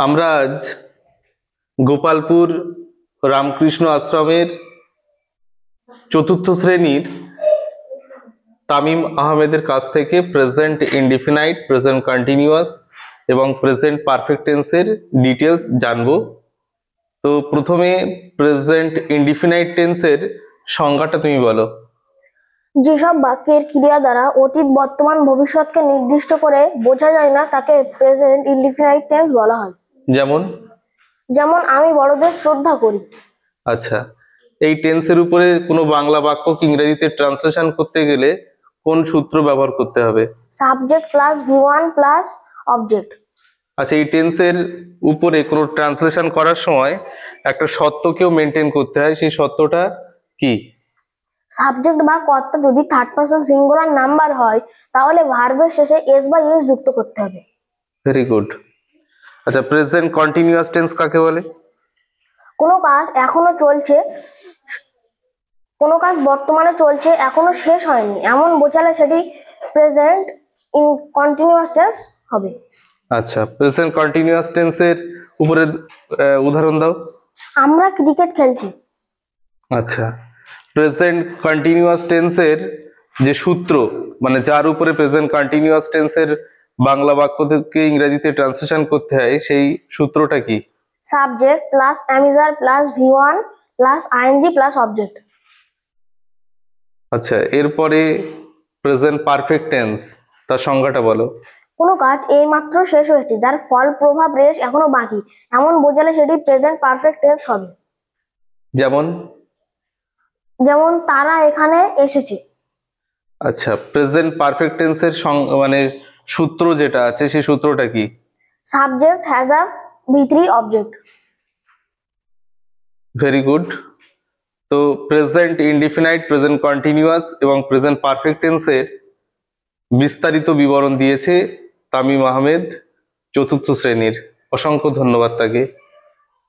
আমরা আজ গোপালপুর রামকৃষ্ণ আশ্রমের চতুর্থ শ্রেণীর তামিম আহমেদের কাছ থেকে প্রেজেন্ট ইনডিফিনাইট, প্রেজেন্ট কন্টিনিউয়াস এবং প্রেজেন্ট পারফেক্ট টেন্সের ডিটেলস জানবো। তো প্রথমে প্রেজেন্ট ইনডিফিনাইট টেন্সের সংজ্ঞাটা তুমি বলো। যেসব বাক্যের ক্রিয়া দ্বারা অতীত, বর্তমান, ভবিষ্যৎকে নির্দিষ্ট করে বোঝা যায় না তাকে প্রেজেন্ট ইনডিফিনাইট টেন্স বলা হয়। যেমন আমি বড়দের শ্রদ্ধা করি। আচ্ছা, এই টেন্সের উপরে কোনো বাংলা বাক্য ইংরেজিতে ট্রান্সলেশন করতে গেলে কোন সূত্র ব্যবহার করতে হবে? Subject plus V1 plus object. আচ্ছা, এই টেন্সের উপরে কোনো ট্রান্সলেশন করার সময় একটা সত্যকেও মেনটেন করতে হয়, সেই সত্যটা কি? সাবজেক্ট বা কর্তা যদি থার্ড পারসন সিঙ্গুলার নাম্বার হয় তাহলে ভার্বের শেষে এস বা এস যুক্ত করতে হবে। Very good. আচ্ছা, প্রেজেন্ট কন্টিনিউয়াস টেন্স কাকে বলে? কোনো কাজ এখনো চলছে, কোনো কাজ বর্তমানে চলছে, এখনো শেষ হয়নি এমন বোঝালে সেটি প্রেজেন্ট কন্টিনিউয়াস টেন্স হবে। আচ্ছা, প্রেজেন্ট কন্টিনিউয়াস টেন্সের উপরে উদাহরণ দাও। আমরা ক্রিকেট খেলছি। আচ্ছা, প্রেজেন্ট কন্টিনিউয়াস টেন্সের যে সূত্র, মানে যার উপরে প্রেজেন্ট কন্টিনিউয়াস টেন্সের বাংলা বাক্য থেকে ইংরেজিতে ট্রান্সলেশন করতে হয়, সেই সূত্রটা কি? Subject plus am is are plus V1 plus I N G plus object. আচ্ছা, এরপরে প্রেজেন্ট পারফেক্ট টেন্স, তার সংজ্ঞাটা বলো। কোনো কাজ এইমাত্র শেষ হয়েছে, যার ফল, প্রভাব, রেশ এখনো বাকি এমন বোঝালে সেটি প্রেজেন্ট পারফেক্ট টেন্স হবে। যেমন তারা এখানে এসেছে। আচ্ছা, প্রেজেন্ট পারফেক্ট টেন্সের মানে সূত্র যেটা আছে সেই সূত্রটা কি? Subject has a V3 object. Very good. তো প্রেজেন্ট ইনডিফিনাইট, প্রেজেন্ট কন্টিনিউয়াস এবং প্রেজেন্ট পারফেক্ট টেন্সের বিস্তারিত বিবরণ দিয়েছে তামিম আহমেদ, চতুর্থ শ্রেণীর। অসংখ্য ধন্যবাদ তাকে।